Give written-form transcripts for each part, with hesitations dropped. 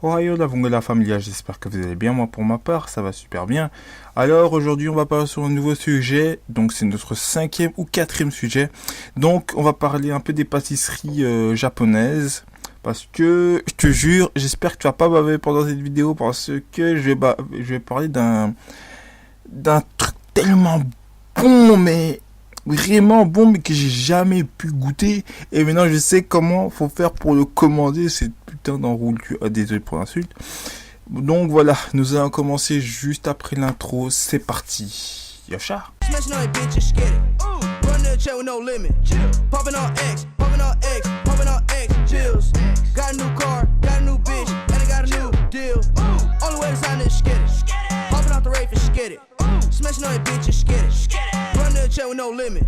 Ohio la Vongola Familia, j'espère que vous allez bien. Moi pour ma part, ça va super bien. Alors aujourd'hui on va parler sur un nouveau sujet, donc c'est notre cinquième ou quatrième sujet. Donc on va parler un peu des pâtisseries japonaises. Parce que, je te jure, j'espère que tu vas pas baver pendant cette vidéo parce que je vais parler d'un truc tellement bon, mais vraiment bon, mais que j'ai jamais pu goûter. Et maintenant, je sais comment faut faire pour le commander. Cette putain d'enroule. Désolé pour l'insulte. Donc voilà, nous allons commencer juste après l'intro. C'est parti. Yosha. Smashing on it, bitch, just get it. Run the check with no limit. Popping on X, popping on X, popping on X, chills. Got a new car, got a new bitch, and I got a new deal. Only way to sign this, get it. Popping out the rave, just get it. Smashing on it, bitch, just get it. Run the check with no limit.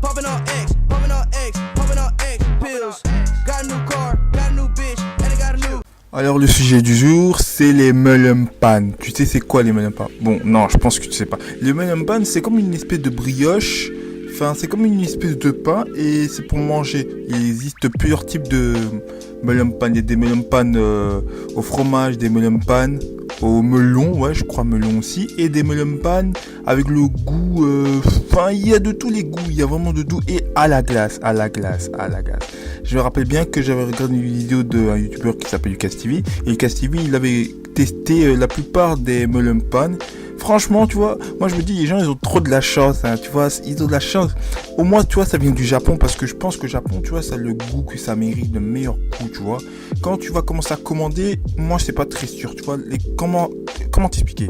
Popping on X, popping on X, popping on X, pills. Got a new car, got a new bitch, and I got a new. Alors le sujet du jour, c'est les melon pan. Tu sais c'est quoi les melon pan? Bon, non, je pense que tu sais pas. Les melon pan, c'est comme une espèce de brioche. Enfin, c'est comme une espèce de pain et c'est pour manger. Il existe plusieurs types de melon pan. Il y a des melon pan au fromage, des melon pan au melon, ouais, je crois melon aussi, et des melon pan avec le goût. Enfin, il y a de tous les goûts. Il y a vraiment de tout et à la glace, à la glace, à la glace. Je me rappelle bien que j'avais regardé une vidéo d'un youtubeur qui s'appelle Lucas TV. Et Lucas TV, il avait testé la plupart des melon pan. Franchement, tu vois, moi je me dis, les gens, ils ont trop de la chance, hein, tu vois, ils ont de la chance. Au moins, tu vois, ça vient du Japon, parce que je pense que le Japon, tu vois, ça a le goût que ça mérite, le meilleur goût, tu vois. Quand tu vas commencer à commander, moi, c'est pas très sûr, tu vois, comment t'expliquer?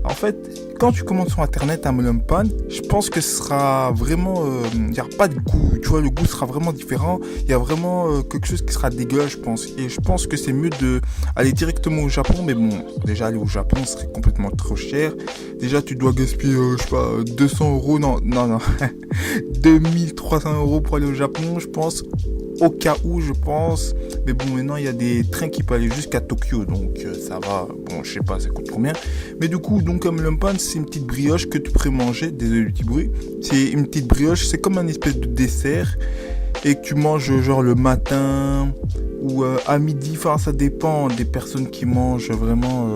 En fait, quand tu commandes sur internet un melon pan, je pense que ce sera vraiment, il n'y a pas de goût, tu vois, le goût sera vraiment différent, il y a vraiment quelque chose qui sera dégueulasse, je pense. Et je pense que c'est mieux de aller directement au Japon, mais bon, déjà aller au Japon serait complètement trop cher. Déjà, tu dois gaspiller, je sais pas, 200 euros, non, 2300 euros pour aller au Japon, je pense. Au cas où, je pense. Mais bon, maintenant, il y a des trains qui peuvent aller jusqu'à Tokyo. Donc, ça va. Bon, je sais pas, ça coûte combien. Mais du coup, donc, comme melon pan, c'est une petite brioche que tu pourrais manger. Désolé du petit bruit. C'est une petite brioche. C'est comme un espèce de dessert. Et que tu manges, genre, le matin ou à midi. Enfin, ça dépend des personnes qui mangent. Vraiment,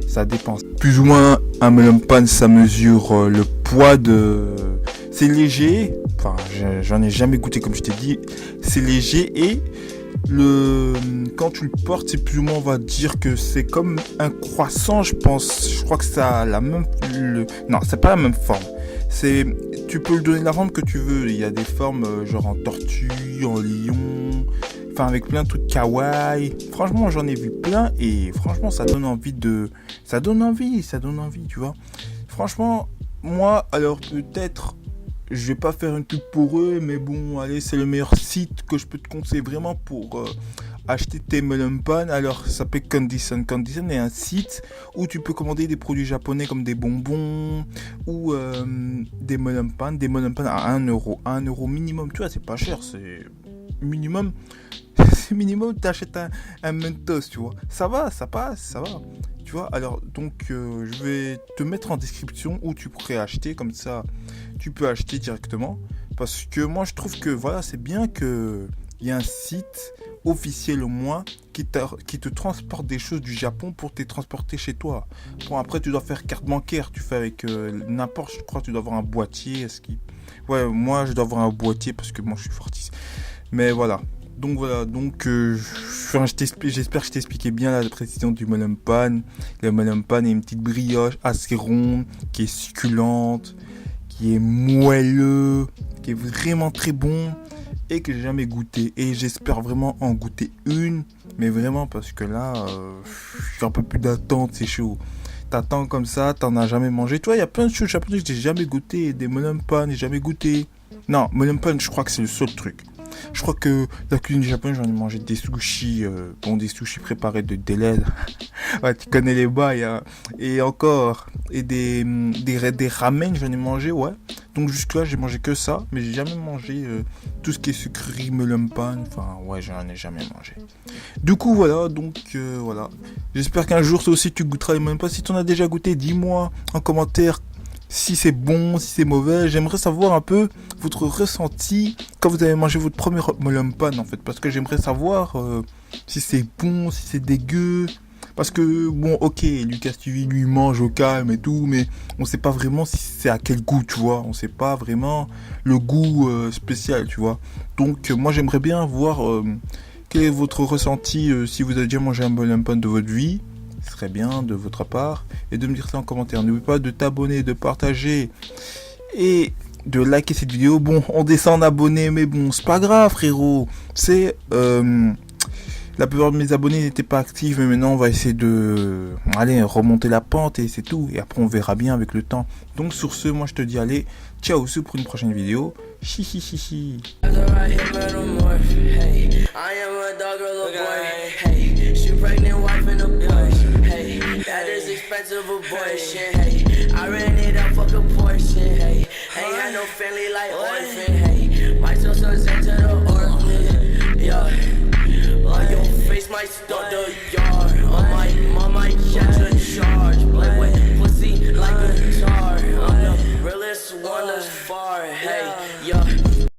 ça dépend. Plus ou moins, un melon pan, ça mesure le poids de... C'est léger, enfin j'en ai jamais goûté comme je t'ai dit, c'est léger et quand tu le portes, c'est plus ou moins, on va dire que c'est comme un croissant, je pense. Je crois que ça a la même... Non, c'est pas la même forme. Tu peux le donner la forme que tu veux, il y a des formes genre en tortue, en lion, enfin avec plein de trucs kawaii. Franchement, j'en ai vu plein et franchement, ça donne envie, tu vois. Franchement, moi, alors peut-être... Je vais pas faire une pub pour eux, mais bon, allez, c'est le meilleur site que je peux te conseiller vraiment pour acheter tes melon pan. Alors, ça s'appelle Condition. Condition est un site où tu peux commander des produits japonais comme des bonbons ou des melon pan à 1 euro. 1 euro minimum, tu vois, c'est pas cher, c'est minimum. C'est minimum, t'achètes un Mentos, tu vois. Ça va, ça passe, ça va. Tu vois, alors, donc, je vais te mettre en description où tu pourrais acheter, comme ça, tu peux acheter directement. Parce que moi, je trouve que, voilà, c'est bien qu'il y ait un site officiel au moins qui te transporte des choses du Japon pour te transporter chez toi. Bon, après, tu dois faire carte bancaire, tu fais avec n'importe, je crois que tu dois avoir un boîtier. Ouais, moi, je dois avoir un boîtier parce que moi, je suis fortiste. Mais voilà. Donc voilà, j'espère que je t'ai expliqué bien la précision du melon pan. Le melon pan est une petite brioche assez ronde, qui est succulente, qui est moelleux, qui est vraiment très bon et que j'ai jamais goûté. Et j'espère vraiment en goûter une, mais vraiment parce que là, j'ai un peu plus d'attente, c'est chaud. T'attends comme ça, t'en as jamais mangé. Tu vois, il y a plein de choses japonaises que j'ai jamais goûté, des melon pan, j'ai jamais goûté. Non, melon pan, je crois que c'est le seul truc. Je crois que la cuisine japonaise, j'en ai mangé des sushis, des sushis préparés de délai. Ouais, tu connais les bails, hein. Et encore, et des ramen, j'en ai mangé, ouais. Donc jusque là, j'ai mangé que ça, mais j'ai jamais mangé tout ce qui est sucrerie, melon pan. Enfin, ouais, j'en ai jamais mangé. Du coup, voilà, voilà. J'espère qu'un jour, toi aussi, tu goûteras les melon pan. Si tu en as déjà goûté, dis-moi en commentaire si c'est bon, si c'est mauvais. J'aimerais savoir un peu votre ressenti quand vous avez mangé votre premier melon pan en fait, parce que j'aimerais savoir si c'est bon, si c'est dégueu. Parce que, bon, ok, Lucas TV, lui, mange au calme et tout, mais on sait pas vraiment si c'est à quel goût, tu vois. On sait pas vraiment le goût spécial, tu vois. Donc, moi, j'aimerais bien voir quel est votre ressenti si vous avez déjà mangé un melon pan de votre vie. Ce serait bien de votre part. Et de me dire ça en commentaire. N'oublie pas de t'abonner, de partager et de liker cette vidéo. Bon, on descend en abonnés, mais bon, c'est pas grave, frérot. C'est... La plupart de mes abonnés n'étaient pas actifs, mais maintenant on va essayer de remonter la pente et c'est tout. Et après on verra bien avec le temps. Donc sur ce, moi je te dis allez, ciao pour une prochaine vidéo. Chichichichi. Might start the yard. I might catch a charge. Play with pussy like a guitar. I'm the realest one as far. Hey, yeah.